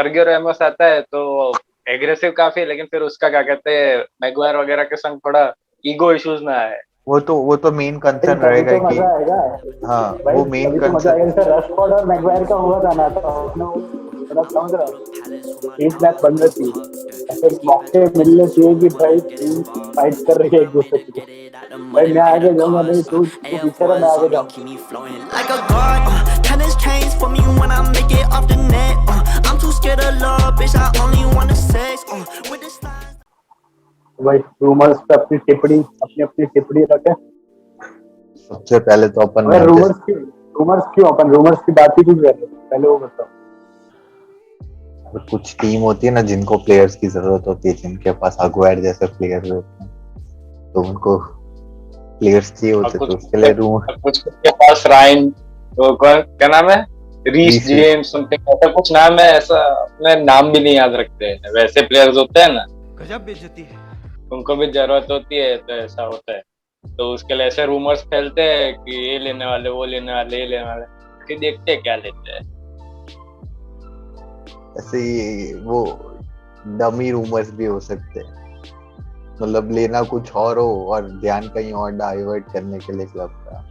Sergio Ramos आता है तो एग्रेसिव काफी है, लेकिन फिर उसका क्या कहते हैं मैगवायर वगैरह के संग थोड़ा ईगो इश्यूज ना आए। वो तो मेन भाई कंसर्न तभी रहेगा तो कि मजा आएगा। हाँ भाई वो मेन तभी तो मजा आएगा, कंसर्न। जैसे रशफोर्ड और मैगवायर का हुआ था ना, तो उसने वो थोड़ा समझ रहा टीम मैच बन रही थी, ऐसे मौके मिलने चाहिए कि भाई टीम फाइट कर रही है एक दूसरे के लिए, भाई मैं आगे जाऊंगा, नहीं तू तू पीछे रह, मैं आगे जाऊंगा। Like a god, tennis chains for me when I make it off the net. I'm too scared of love, bitch. I only want the sex. With the stars. भाई रूमर्स पे अपनी टिप्पणी, अपनी अपनी टिप्पणी रखे। सबसे पहले तो अपन अगर मैनचेस्टर, रूमर्स क्यों, अपन रूमर्स की बात ही क्यों कर रहे हैं, पहले वो बताओ। कुछ टीम होती है ना जिनको प्लेयर्स की जरूरत होती है, जिनके पास अगुएर जैसे प्लेयर होते हैं, तो उनको प्लेयर्स चाहिए और होते, कुछ तो उसके लिए रूम कुछ के पास राइन, वो कौन क्या नाम है, रीस रीस जेम्स, समथिंग ऐसा कुछ नाम है, ऐसा अपने नाम भी नहीं याद रखते हैं, वैसे प्लेयर्स होते हैं ना, गजब बेइज्जती है। उनको भी जरूरत होती है, तो ऐसा होता है। तो उसके लिए ऐसे रूमर्स फैलते हैं कि ये लेने वाले, वो लेने वाले, ये लेने वाले, फिर देखते हैं क्या लेते हैं। ऐसे ही वो डमी रूमर्स भी हो सकते हैं, मतलब लेना कुछ और हो और ध्यान कहीं और डाइवर्ट करने के लिए क्लब का,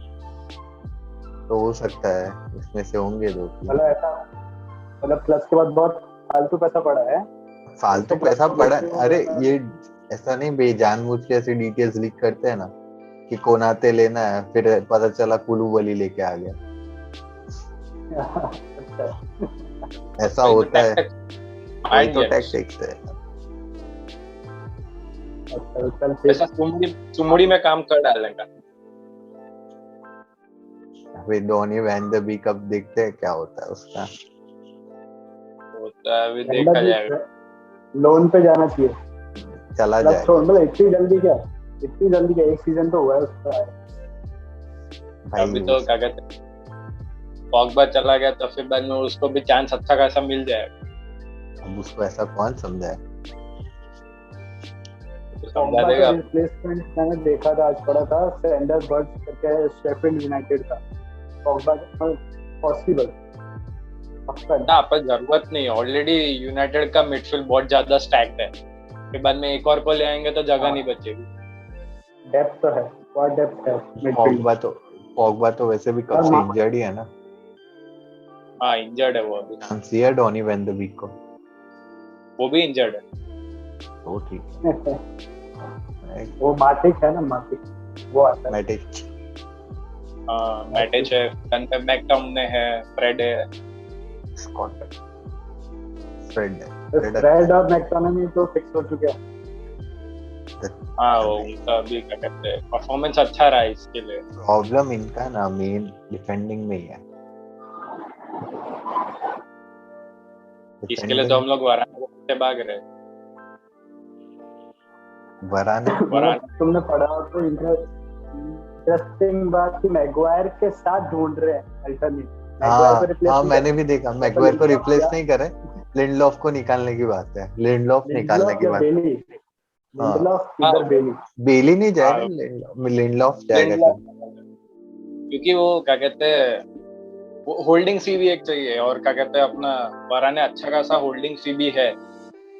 तो हो सकता है इसमें से होंगे दो तीन। मतलब ऐसा, मतलब प्लस के बाद बहुत फालतू पैसा पड़ा है। फालतू पैसा पड़ा, अरे ये ऐसा नहीं बेजानबूझ के ऐसे डिटेल्स लीक करते हैं ना कि कोनाते लेना है, फिर पता चला कुलूबली लेके आ गया, ऐसा होता है। वही तो टैक्टिक्स है। ऐसा सुमुड़ी में काम कर डालेगा। अभी डॉनी वैन द बीक अब देखते हैं क्या होता है उसका। होता है, अभी देखा जाएगा। लोन पे जाना चाहिए, चला मतलब छोड़, जाएगा मतलब इतनी जल्दी क्या, एक सीजन तो हुआ है उसका। अभी तो क्या कहते हैं, पॉगबा चला गया तो फिर बाद में उसको भी चांस अच्छा खासा मिल जाएगा। अब उसको ऐसा कौन समझा है, समझा देगा। रिप्लेसमेंट मैंने देखा था, आज पढ़ा था, सैंडर बर्ड्स करके शेफील्ड यूनाइटेड का, पॉगबा पॉसिबल ना, पर जरूरत नहीं है, ऑलरेडी यूनाइटेड का मिडफील्ड बहुत ज्यादा स्टैक्ड है, फिर बाद में एक और को ले आएंगे तो जगह नहीं बचेगी। डेप्थ तो है, बहुत डेप्थ है मिडफील्ड। पॉगबा तो वैसे भी कब से इंजर्ड ही है ना। हाँ, इंजर्ड है वो अभी। चांस है डॉनी वैन द बीक को, वो भी इंजर्ड है। तो ठीक है। वो माटिक है ना, माटिक वो आता है। मैटिच, हाँ, मैटिच है, गन पे मैकटोमने है, फ्रेड है, स्कॉट, फ्रेड और मैकटोमनी तो फिक्स हो चुके हैं। हाँ, वो उनका भी क्या कहते हैं, परफॉर्मेंस अच्छा रहा है इसके लिए। प्रॉब्लम इनका ना मेन डिफेंडिंग में ही है। इसके लिए तो हम लोग वराने से भाग रहे। वराने तुमने पढ़ा तो इंटरेस्टिंग बात कि मैगवायर के साथ ढूंढ रहे हैं अल्टरनेट। हाँ, मैंने भी देखा, मैगवायर को रिप्लेस नहीं करे, लिंडलॉफ को निकालने की बात है, लिंडलॉफ निकालने की बात है। बेली नहीं जाएगा, लिंडलॉफ जाएगा, क्योंकि वो क्या कहते हैं, वो होल्डिंग सी भी एक चाहिए, और क्या कहते हैं अपना वराने अच्छा खासा होल्डिंग सी भी है,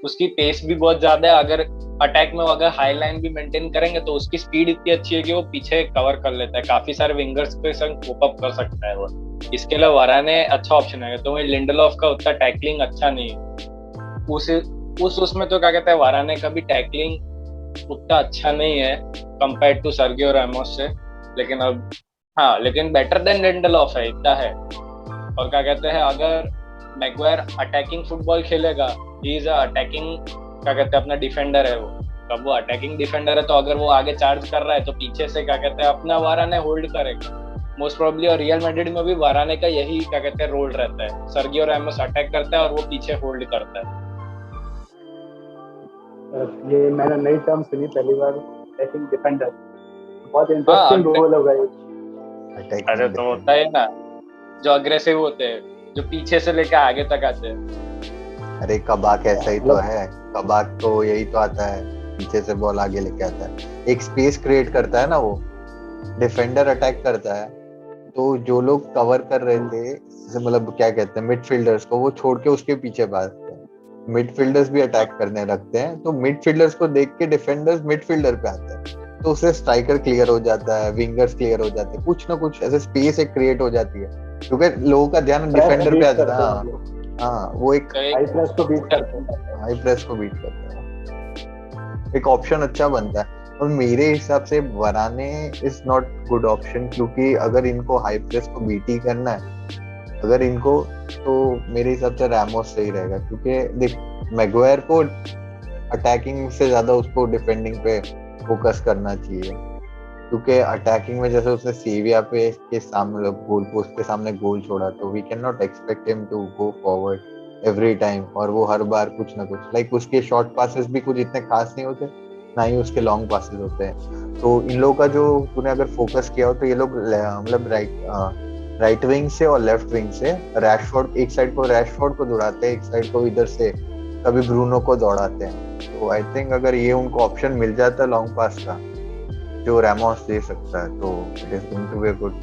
उसकी पेस भी बहुत ज्यादा है, अगर अटैक में अगर हाई लाइन भी मेंटेन करेंगे तो उसकी स्पीड इतनी अच्छी है कि वो पीछे कवर कर लेता है, काफी सारे विंगर्स के संग कोप अप कर सकता है वो। इसके लिए वराने अच्छा ऑप्शन है, तो लिंडलॉफ का उतना टैकलिंग अच्छा नहीं है, उसमें तो क्या कहते हैं वराने का भी टैकलिंग उतना अच्छा नहीं है कंपेयर टू सर्गियो रामोस से, लेकिन अब हाँ, लेकिन बेटर देन लिंडलॉफ है, इतना है। और क्या कहते हैं, अगर मैगवायर अटैकिंग फुटबॉल खेलेगा, ही इज अटैकिंग क्या कहते हैं अपना डिफेंडर है वो, तब वो अटैकिंग डिफेंडर है, तो अगर वो आगे चार्ज कर रहा है तो पीछे से क्या कहते हैं अपना वराने होल्ड करेगा मोस्ट प्रोबेबली। और रियल मैड्रिड में भी वराने का यही क्या कहते हैं रोल रहता है, सर्गियो रामोस अटैक करता है और वो पीछे होल्ड करता है। ये मैंने नई टर्म सुनी पहली बार, अटैकिंग डिफेंडर, बहुत इंटरेस्टिंग रोल होगा ये। अरे तो होता है ना, जो अग्रेसिव होते हैं, जो पीछे से लेकर आगे तक आते हैं। अरे कबाक ऐसा ही तो है, कबाक तो यही तो आता है, पीछे से बॉल आगे लेके आता है, एक स्पेस क्रिएट करता है ना वो, डिफेंडर अटैक करता है तो जो लोग कवर कर रहे थे, मतलब क्या कहते हैं मिडफील्डर्स को, वो छोड़ के उसके पीछे भागते हैं, मिडफील्डर्स भी अटैक करने लगते हैं, तो मिडफील्डर्स को देख के डिफेंडर्स मिडफील्डर पे आते हैं, तो उससे स्ट्राइकर क्लियर हो जाता है, विंगर्स क्लियर हो जाते हैं, कुछ ना कुछ ऐसे स्पेस एक क्रिएट हो जाती है, क्योंकि लोगों का ध्यान डिफेंडर पे आ जाता है। हाँ वो एक हाई प्रेस को बीट करते हैं, हाई प्रेस को बीट करते हैं, एक ऑप्शन अच्छा बनता है। और मेरे हिसाब से Varane is not good option, क्योंकि अगर इनको हाई प्रेस को बीट ही करना है, अगर इनको, तो मेरे हिसाब से रैमोस सही रहेगा, क्योंकि देख मैगवायर को अटैकिंग से ज्यादा उसको डिफेंडिंग पे फोकस करना चाहिए, क्योंकि अटैकिंग में जैसे उसने सेविया पे के सामने गोल पोस्ट के सामने गोल छोड़ा, तो we can not expect him to go forward every time, और वो हर बार कुछ ना कुछ, लाइक उसके शॉर्ट पासेस भी कुछ इतने खास नहीं होते, ना ही उसके लॉन्ग पासेस होते हैं। तो इन लोगों का जो तूने अगर फोकस किया हो, तो ये लोग मतलब राइट विंग से और लेफ्ट विंग से रैशफोर्ड, एक साइड को रैशफोर्ड को दौड़ाते हैं, एक साइड को इधर से कभी ब्रूनो को दौड़ाते हैं। तो आई थिंक अगर ये उनको ऑप्शन मिल जाता है लॉन्ग पास का, जो रैमोस दे सकता है, तो it is going to be a good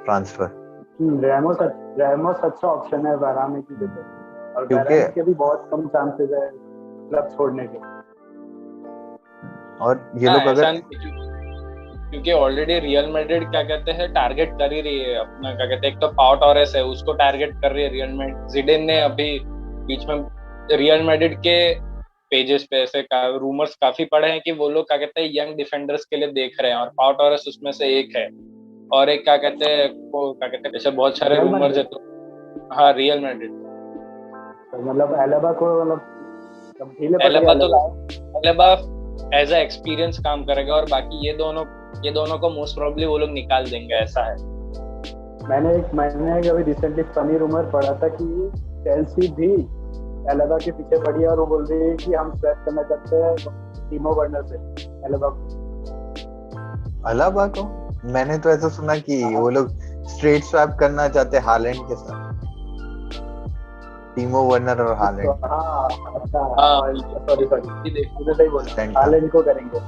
transfer. Ramos अच्छा ऑप्शन है वराने की जगह, और क्योंकि वराने के भी बहुत कम चांसेस है क्लब छोड़ने के। और ये लोग अगर, क्योंकि ऑलरेडी रियल मैड्रिड क्या कहते हैं टारगेट कर ही रही है अपना, क्या कहते हैं, एक तो पाउ टॉरेस है, उसको टारगेट कर रही है रियल मैड्रिड। जिडेन ने अभी बीच में रियल मैड्रिड के पेजेस पे ऐसे रूमर्स काफी पड़े हैं कि वो लोग क्या कहते हैं यंग डिफेंडर्स के लिए देख रहे हैं, और पाउ टॉरेस उसमें से एक है। और एक क्या कहते हैं वो क्या कहते हैं ऐसे बहुत सारे रूमर्स है। तो हाँ रियल मैड्रिड, मतलब एलेबा को, मतलब एलेबा एज अ एक्सपीरियंस काम करेगा, और बाकी ये दोनों को मोस्ट प्रोबेबली वो लोग निकाल देंगे, ऐसा है। मैंने अभी रिसेंटली फनी रूमर पढ़ा था कि चेल्सी भी एलेबा के पीछे पड़ी है, और वो बोल रही है कि हम स्वैप करना चाहते हैं टीमो वर्नर से अलाबा को। मैंने तो ऐसा सुना कि वो लोग स्ट्रेट स्वैप करना चाहते हैं हालैंड के साथ, टीमो वर्नर और हालैंड। हालैंड को करेंगे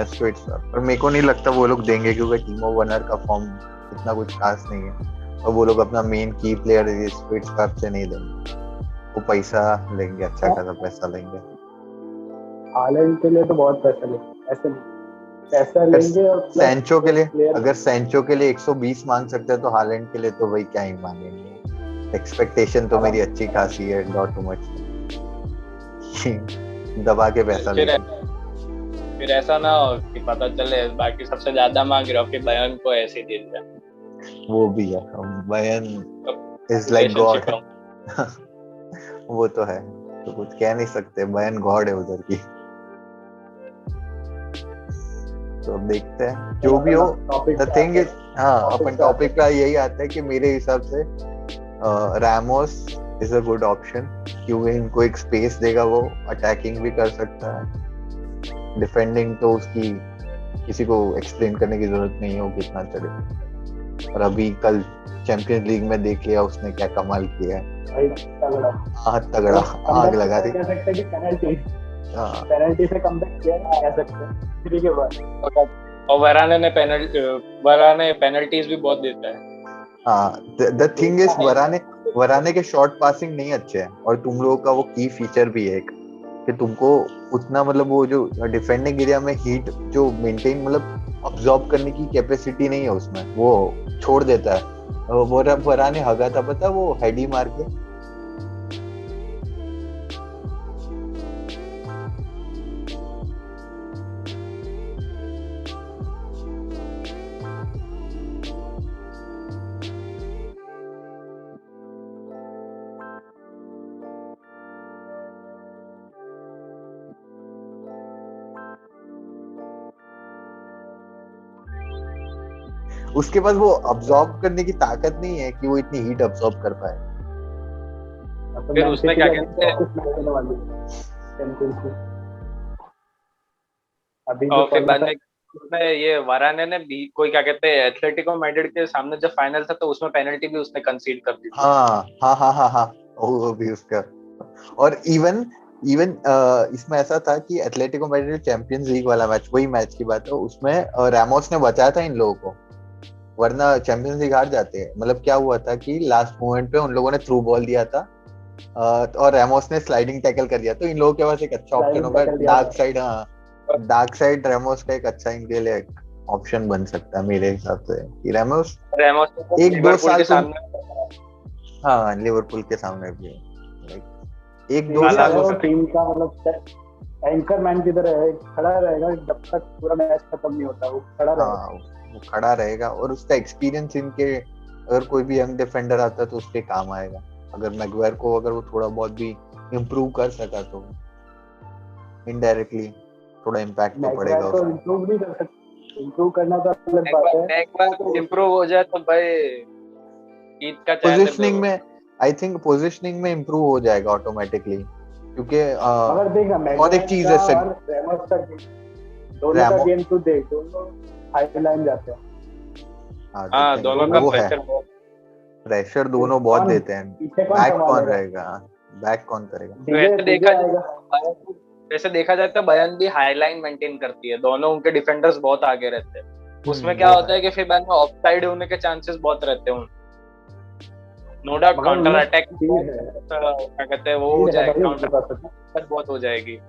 स्ट्रेट स्वैप, पर मेरे को नहीं लगता वो लोग देंगे, क्योंकि टीमो वर्नर का फॉर्म इतना कुछ खास नहीं है, और वो लोग अपना मेन की प्लेयर स्ट्रेट स्वैप से नहीं देंगे, वो पैसा लेंगे, अच्छा खासा पैसा लेंगे। हालैंड के लिए तो बहुत पैसा लेंगे, ऐसे नहीं पैसा लेंगे। और सैंचो के लिए, अगर सैंचो के लिए 120 मांग सकते हैं, तो हालैंड के लिए तो वही क्या ही मांगेंगे। एक्सपेक्टेशन तो मेरी अच्छी खासी है, नॉट टू मच, दबा के पैसा लेंगे। फिर ऐसा ना हो कि पता चले बाकी सबसे ज्यादा मांग रहे हो, फिर बयान को ऐसे दे दिया। वो भी है, बयान इज लाइक गॉड। वो तो है, तो कुछ कह नहीं सकते, बयान गॉड है उधर की। तो अब देखते हैं जो भी हो। द थिंग इज, हाँ अपन टॉपिक का यही आता है कि मेरे हिसाब से Ramos is a good option, क्योंकि इनको एक स्पेस देगा, वो अटैकिंग भी कर सकता है, डिफेंडिंग तो उसकी किसी को एक्सप्लेन करने की जरूरत नहीं है, वो कितना चले। और अभी कल चैंपियंस लीग में देख लिया उसने क्या कमाल किया है, तगड़ा आग लगा दी। पेनल्टी से कमबैक किया ना, कह सकते हैं 3 के बाद। और वराने पेनल्टीज भी बहुत देता है। द थिंग इज वराने के शॉर्ट पासिंग नहीं अच्छे हैं, और तुम लोगों का वो की फीचर भी है एक, कि तुमको उतना मतलब वो जो डिफेंडिंग एरिया में हीट जो मेंटेन मतलब अब्सॉर्ब करने की कैपेसिटी नहीं है उसमें, वो छोड़ देता है। वराने हगा था पता, वो हेडी मार के। उसके पास वो अब्सॉर्ब करने की ताकत नहीं है कि वो इतनी हीट अब्सॉर्ब कर पाए। फिर उसमें क्या कहते हैं, और फिर बाद में उसमें ये वराने ने भी कोई क्या कहते हैं एथलेटिको मैड्रिड के सामने जब फाइनल था, तो उसमें पेनल्टी भी उसने कंसीड कर दी। हाँ वो भी उसका। और इवन इसमें ऐसा था कि एथलेटिको मैड्रिड चैंपियंस लीग वाला मैच, वही मैच की बात है, उसमें रैमोस ने बचाया था इन लोगों को, वरना चैंपियंस लीग हार जाते हैं। मतलब क्या हुआ था कि लास्ट मोमेंट पे उन लोगों ने थ्रू बॉल दिया था और रेमोस ने स्लाइडिंग टैकल कर दिया, तो इन लोगों के पास एक अच्छा ऑप्शन होगा डार्क साइड। हाँ, डार्क साइड रेमोस का एक अच्छा इनके लिए ऑप्शन बन सकता है मेरे हिसाब से कि रेमोस रेमोस एक दो लिवरपूल साल के तुम, सामने हाँ लिवरपूल के सामने भी लाइक एक दो सीधी हालात साल हो है, उस वो टीम का मतलब एंकर मैन की तरह है, खड़ा रहेगा जब तक पूरा मैच खत्म नहीं होता, वो खड़ा रहेगा। हाँ वो खड़ा रहेगा और उसका एक्सपीरियंस इनके, अगर कोई भी यंग डिफेंडर आता है तो उसके काम आएगा। अगर मैगवायर को अगर वो थोड़ा बहुत भी इम्प्रूव कर सका तो इनडायरेक्टली थोड़ा इम्पैक्ट तो मैगवायर पड़ेगा को उसका। इम्प्रूव नहीं कर सकते, इम्प्रूव करना तो अलग बात है। एक बार इम्प्रूव हो जाए तो भाई ईद का चाय दे पोजीशनिंग दो। में आई थिंक पोजीशनिंग में इम्प्रूव हो जाएगा ऑटोमेटिकली, क्योंकि मगर देख ना, और एक मैगवायर चीज का है और रेमोस का दोनों का रैमो, गेम तू देख, दोनों हाई लाइन जाते हैं। हाँ देखेंगे दोनों का वो है, प्रेशर बहुत। प्रेशर दोनों बहुत कौन देते हैं। पीछे कौन बैक कौन संभालेगा? रहेगा, बैक कौन करेगा। डीजे वैसे डीजे देखा आएगा। जाए वैसे देखा जाए तो बयान भी हाई लाइन मेंटेन करती है, दोनों उनके डिफेंडर्स बहुत आगे रहते हैं। उसमें क्या वो होता है कि फिर बाद में ऑफ साइड होने के चांसेस बहुत रहते हैं। नो डाउट मगर काउंटर उनमें अटैक स्पीड है, क्या कहते हैं वो हो स्पीड है जाएगा, भाई उनके पास। काउंटर बहुत हो जाएगी।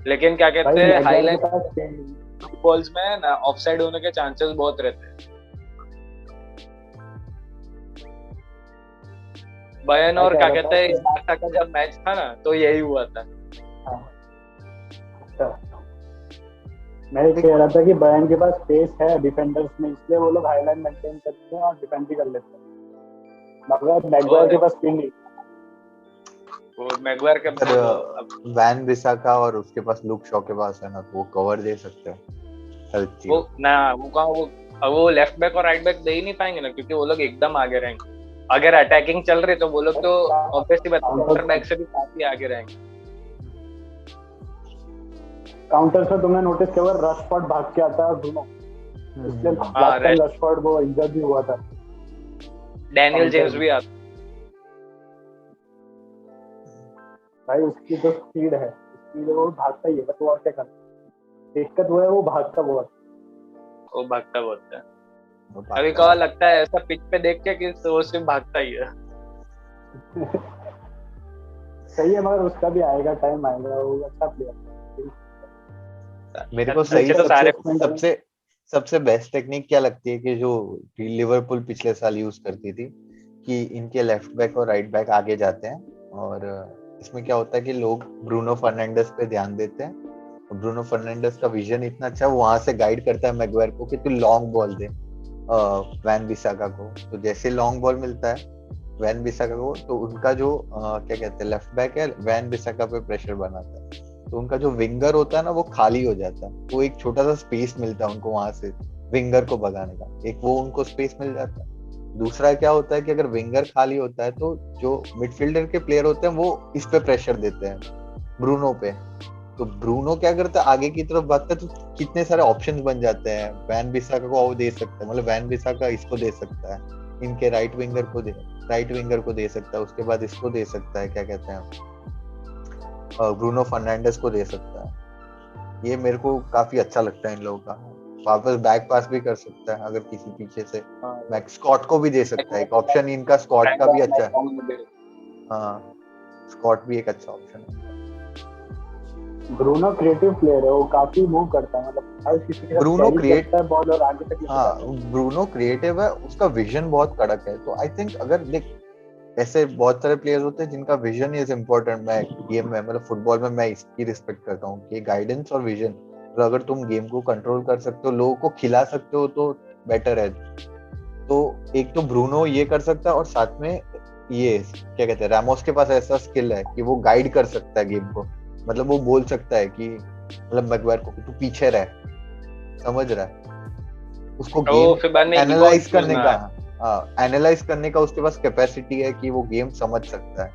लेकिन क्या कहते भाई हैं हाई मैगवायर के लाइन पास speed बॉल्स में ना ऑफ साइड होने के चांसेस बहुत रहते हैं। बयान मैं और कह क्या रहा कहते हैं इस था बारसा का जब मैच था ना तो यही हुआ था। हाँ, अच्छा। मैं कह रहा था कि बयान के पास स्पेस है डिफेंडर्स में, इसलिए वो लोग हाई लाइन मेंटेन करते हैं और डिफेंड भी कर लेते हैं। मगर मैगवायर के पास स्पिन नहीं। वो मैगवायर के पर वैन बिसाका और उसके पास लुक शॉ के पास है ना, तो वो कवर दे सकते हैं हर चीज। वो ना वो कहाँ वो लेफ्ट बैक और राइट बैक दे ही नहीं पाएंगे ना, क्योंकि वो लोग एकदम आगे रहेंगे। अगर अटैकिंग चल रही तो वो लोग तो ऑब्वियसली बात है सेंटर बैक से भी काफी आगे रहेंगे। काउंटर्स में तुमने नोटिस किया होगा रशफोर्ड भाग के आता है और ब्रूनो, इसलिए लास्ट टाइम रशफोर्ड वो इंजर्ड भी हुआ था। डैनियल जेम्स भी आता भाई उसकी जो स्पीड है, स्पीड वो भागता ही है, बस वो और क्या करता। दिक्कत वो है वो भागता बहुत, वो भागता बहुत है। अभी कहा लगता है ऐसा पिच पे देख के कि वो सिर्फ भागता ही है। सही है, मगर उसका भी आएगा टाइम, आएगा, वो अच्छा प्लेयर। मेरे को सही तो सारे सबसे सबसे बेस्ट टेक्निक क्या लगती है कि जो लिवरपूल पिछले साल यूज करती थी कि इनके लेफ्ट बैक और राइट बैक आगे जाते हैं, और इसमें क्या होता है कि लोग ब्रूनो फर्नांडिस पे ध्यान देते हैं। ब्रूनो फर्नांडिस का विजन इतना अच्छा है, वो वहां से गाइड करता है मैगवायर को कि तू लॉन्ग बॉल दे वैन बिसाका को। तो जैसे लॉन्ग बॉल मिलता है वैन बिसाका को, तो उनका जो क्या कहते हैं लेफ्ट बैक है वैन बिसाका पे प्रेशर बनाता है, तो उनका जो विंगर होता है ना वो खाली हो जाता है। तो एक छोटा सा स्पेस मिलता है उनको वहां से विंगर को भगाने का, एक वो उनको स्पेस मिल जाता है। दूसरा क्या होता है कि अगर विंगर खाली होता है तो जो मिडफील्डर के प्लेयर होते हैं वो इस पे प्रेशर देते हैं ब्रूनो पे। तो ब्रूनो क्या करता है आगे की तरफ भागता है, तो कितने सारे ऑप्शंस बन जाते हैं। वैन बिसाका को वो दे सकता है, मतलब वैन बिसाका इसको दे सकता है, इनके राइट विंगर को दे सकता है, उसके बाद इसको दे सकता है, क्या कहते हैं ब्रूनो फर्नांडिस को दे सकता है। ये मेरे को काफी अच्छा लगता है इन लोगों का। वापस बैक पास भी कर सकता है अगर किसी पीछे से, मैक्स स्कॉट को भी दे सकता है, एक ऑप्शन इनका स्कॉट का भी अच्छा है। हाँ स्कॉट भी एक अच्छा ऑप्शन है। ब्रूनो क्रिएटिव प्लेयर है, वो काफी मूव करता है, मतलब हर किसी के ब्रूनो क्रिएट करता है बॉल और आगे तक। हाँ ब्रूनो क्रिएटिव है, उसका विजन बहुत कड़क है। तो आई थिंक अगर देख ऐसे बहुत सारे प्लेयर्स होते हैं जिनका विजन इज इम्पोर्टेंट। मैं गेम में मतलब फुटबॉल में मैं इसकी रिस्पेक्ट करता हूँ कि गाइडेंस और विजन, तो अगर तुम गेम को कंट्रोल कर सकते हो, लोगों को खिला सकते हो तो बेटर है। तो एक तो ब्रूनो ये कर सकता है और साथ में ये क्या कहते हैं रामोस के पास ऐसा स्किल है कि वो गाइड कर सकता है गेम को। मतलब वो बोल सकता है कि मतलब मैगवायर को तू पीछे रह, समझ रहा है, उसको गेम एनालाइज करने का एनालाइज करने का उसके पास कैपेसिटी है कि वो गेम समझ सकता है।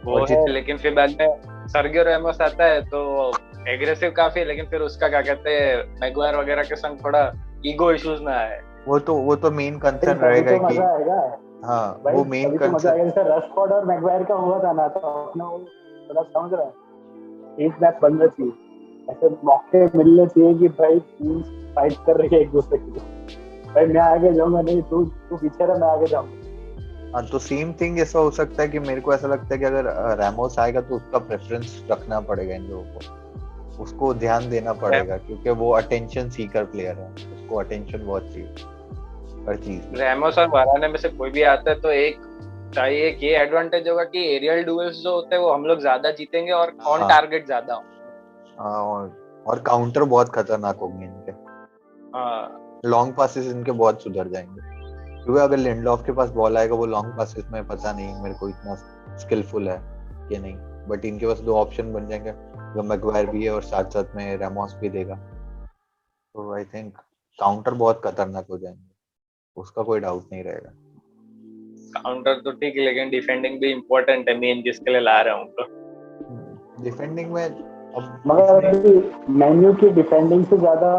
वो है, लेकिन फिर बाद में सर्गियो रैमोस आता है तो एग्रेसिव काफी है, लेकिन फिर उसका क्या कहते हैं मैगवायर वगैरह के संग थोड़ा ईगो इश्यूज ना आए। वो तो मेन कंसर्न रहेगा कि मजा आएगा। हाँ भाई वो मेन तो मजा आएगा। कंसर्न जैसे रशफोर्ड और मैगवायर का हुआ था ना, तो अपना वो थोड़ा समझ रहा है, एक मैच बन रही थी, ऐसे मौके मिलने चाहिए कि भाई टीम्स फाइट कर रही है एक दूसरे के लिए, भाई मैं आगे जाऊंगा नहीं, तू तू पीछे रह, मैं आगे जाऊंगा। हाँ, तो सेम थिंग ऐसा हो सकता है कि मेरे को ऐसा लगता है कि अगर रैमोस आएगा तो उसका प्रेफरेंस रखना पड़ेगा इन लोगों को, उसको ध्यान देना पड़ेगा क्योंकि वो अटेंशन सीकर प्लेयर है, उसको अटेंशन बहुत चाहिए हर चीज में। रैमोस और वाराने में से कोई भी आता है तो एक चाहिए कि ये एडवांटेज होगा कि एरियल डुएल्स जो होते हैं वो हम लोग ज्यादा जीतेंगे और ऑन हाँ। टारगेट ज्यादा होंगे। हाँ, और काउंटर बहुत खतरनाक होंगे इनके, हाँ लॉन्ग पासेस इनके बहुत सुधर जाएंगे क्योंकि अगर लिंडलॉफ के पास बॉल आएगा वो लॉन्ग पासेस में पता नहीं मेरे को इतना स्किलफुल है कि नहीं, बट इनके पास दो ऑप्शन बन जाएंगे, जो मैगवायर भी है और साथ साथ में रैमोस भी देगा, तो आई थिंक काउंटर बहुत खतरनाक हो जाएंगे, उसका कोई डाउट नहीं रहेगा। काउंटर तो ठीक है लेकिन डिफेंडिंग भी इम्पोर्टेंट है, मेन जिसके लिए ला रहा हूँ तो। डिफेंडिंग में अब मगर अभी मेन्यू की डिफेंडिंग से ज्यादा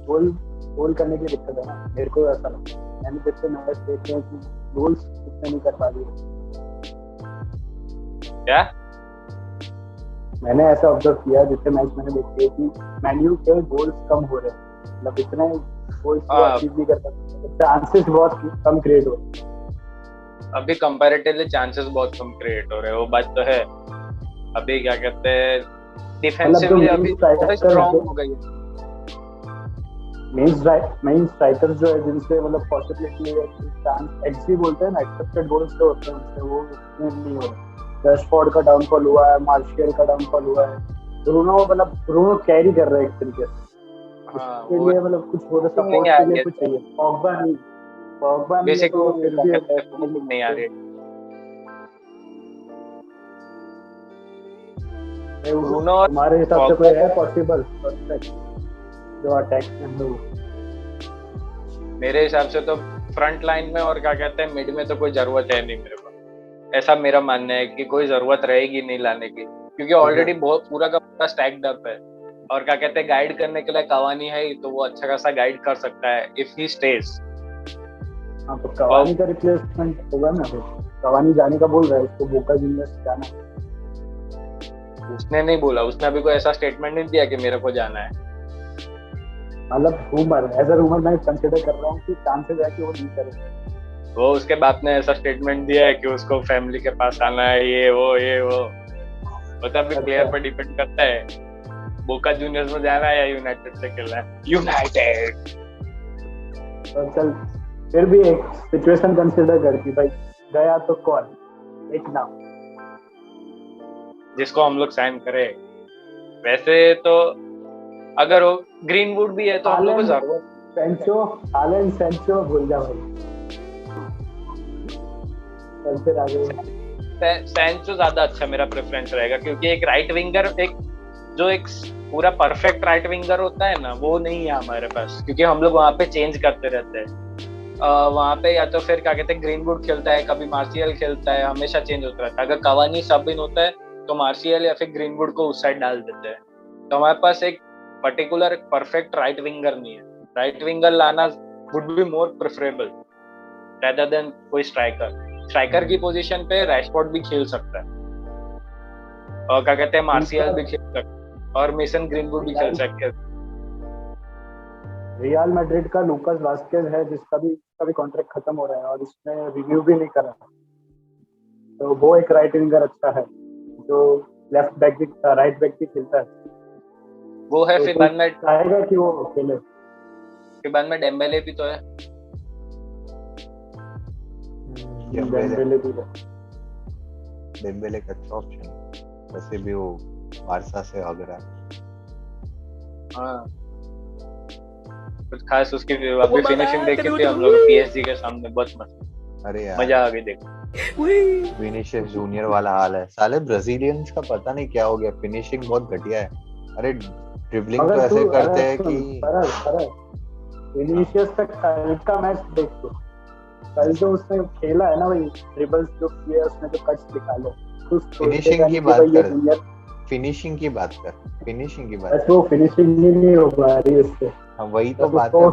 गोल गोल करने की दिक्कत है ना, मेरे को ऐसा लगता है। मैंने जितने मैच देखे हैं कि गोल्स इतने नहीं कर पा रही है। क्या मैंने ऐसा ऑब्जर्व किया जितने मैच मैंने देखे कि मेन्यू के गोल्स कम हो रहे हैं, मतलब इतने गोल्स वो अचीव नहीं कर पाते, चांसेस बहुत कम क्रिएट हो रहे हैं। अभी कंपैरेटिवली चांसेस बहुत कम क्रिएट हो रहे हैं, वो बात तो है। अभी क्या कहते हैं डिफेंसिवली अभी स्ट्रांग हो गई है। मेन स्ट्राइकर्स जो है जिनसे मतलब पॉसिबिलिटी है, चांस एक्सजी बोलते हैं ना, एक्सपेक्टेड गोल्स जो होते हैं उससे वो इतने नहीं हो रहे। रैशफोर्ड का डाउनफॉल हुआ है, मार्शियल का डाउनफॉल हुआ है, ब्रूनो कैरी कर रहे हैं एक तरीके से। हाँ, उसके लिए मतलब कुछ थोड़ा सपोर्ट के लिए कुछ चाहिए। पॉग्बा नहीं है तो फिर भी नहीं आ रही। ब्रूनो हमारे हिसाब से कोई है पॉसिबल जो अटैक में हो? मेरे हिसाब से तो फ्रंट लाइन में और क्या कहते हैं मिड में तो कोई जरूरत है नहीं मेरे को, ऐसा मेरा मानना है कि कोई जरूरत रहेगी नहीं लाने की, क्योंकि ऑलरेडी बहुत पूरा का पूरा स्टैक्ड अप है। और क्या कहते हैं गाइड करने के लिए कवानी है तो वो अच्छा खासा गाइड कर सकता है इफ ही स्टेज। हाँ तो कवानी का रिप्लेसमेंट होगा ना, फिर कवानी जाने का बोल रहा है, उसको बोका जूनियर्स जाना। उसने नहीं बोला, उसने अभी कोई ऐसा स्टेटमेंट नहीं दिया कि मेरे को जाना है। मतलब रूमर, एज अ रूमर मैं कंसीडर कर रहा हूँ कि चांसेस है कि वो नहीं करेगा। वो उसके बाप ने ऐसा स्टेटमेंट दिया है कि उसको फैमिली के पास आना है, ये वो तो अभी प्लेयर पर डिपेंड करता है, बोका जूनियर्स में जाना है या यूनाइटेड से खेलना है। यूनाइटेड तो चल फिर भी एक सिचुएशन कंसीडर कर कि भाई गया तो कौन एक नाम जिसको हम लोग साइन करें। वैसे तो अगर वो ग्रीनवुड भी है तो हम लोग को जरूरत सेंचो भूल जा भाई, चल फिर आगे। सैंचो ज्यादा अच्छा मेरा प्रेफरेंस रहेगा, क्योंकि एक राइट विंगर, एक पूरा परफेक्ट राइट विंगर होता है ना, वो नहीं है हमारे पास, क्योंकि हम लोग वहाँ पे चेंज करते रहते हैं। वहाँ पे या तो फिर क्या कहते हैं ग्रीनवुड खेलता है, कभी मार्शियल खेलता है, हमेशा चेंज होता रहता है। अगर कवानी सब इन होता है तो मार्शियल या फिर ग्रीनवुड को उस साइड डाल देते हैं। तो हमारे पास एक पर्टिकुलर परफेक्ट राइट विंगर नहीं है। राइट विंगर लाना would be more preferable rather than कोई स्ट्राइकर की पोजीशन पे रैशफोर्ड भी खेल सकता है, और क्या कहते हैं मार्शियल भी खेल सकता है, और मेसन ग्रीनवुड भी खेल सकते हैं। रियल मैड्रिड का लूकास वास्केज है जिसका भी कॉन्ट्रैक्ट खत्म हो रहा है और इसमें रिव्यू भी नहीं कर रहा, तो वो एक राइट विंगर अच्छा है जो लेफ्ट बैक भी राइट बैक भी खेलता है। वो है, फिर बाद में आएगा कि वो खेले, फिर बाद में डेम्बेले भी तो है। डेम्बेले का अच्छा ऑप्शन, वैसे भी वो बारसा से आ गया। हाँ कुछ खास उसकी अभी फिनिशिंग देखी थी हम लोग पीएसजी के सामने, बहुत मस्त, अरे यार मजा आ गई देखो। विनीशियस जूनियर वाला हाल है, साले ब्राजीलियंस का पता नहीं क्या हो गया, फिनिशिंग बहुत घटिया है। अरे ड्रिबलिंग तो ऐसे करते हैं कि विनीशियस का कल का मैच देख तो, कल जो उसने खेला है ना भाई, ड्रिबल्स जो किए उसने जो कट्स निकाले, फिनिशिंग की बात कर, फिनिशिंग की बात वो फिनिशिंग नहीं हो पा रही उससे। हाँ वही तो बात है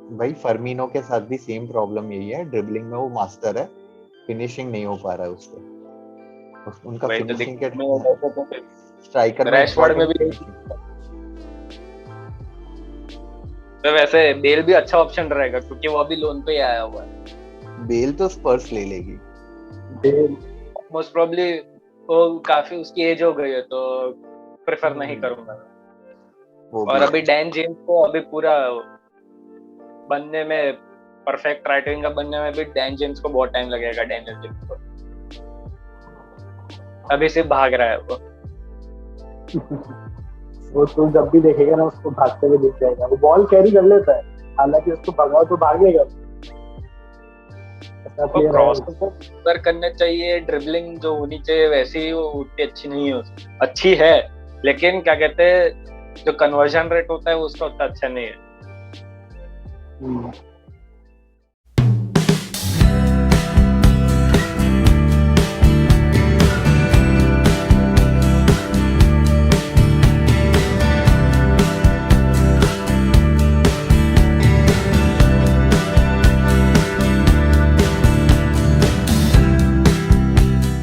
भाई फर्मिनो के साथ भी सेम प्रॉब्लम यही है, ड्रिबलिंग में वो मास्टर है, फिनिशिंग नहीं हो पा रहा है उससे, उनका फिनिशिंग के स्ट्राइकर में रैशफोर्ड में भी important तो वैसे बेल भी अच्छा ऑप्शन रहेगा क्योंकि वो अभी लोन पे ही आया हुआ है। बेल तो स्पर्स ले लेगी। बेल मोस्ट प्रोबब्ली वो काफी उसकी एज हो गई है तो प्रेफर नहीं करूंगा। वो और भी अभी डैन जेम्स को अभी पूरा बनने में, परफेक्ट राइट विंग का बनने में भी डैन जेम्स को बहुत टाइम लगेगा। डैनियल जेम्स को अभी सिर्फ भाग रहा है वो तू जब भी देखेगा ना उसको भागते हुए दिख जाएगा। वो बॉल कैरी कर लेता है, हालांकि उसको भगाओ तो भागेगा। ऐसा वो player है। क्रॉस को कवर करने चाहिए, ड्रिबलिंग जो होनी चाहिए वैसी ही वो उतनी अच्छी नहीं है अच्छी है, लेकिन क्या कहते हैं जो कन्वर्जन रेट होता है वो उसका उतना अच्छा नहीं है।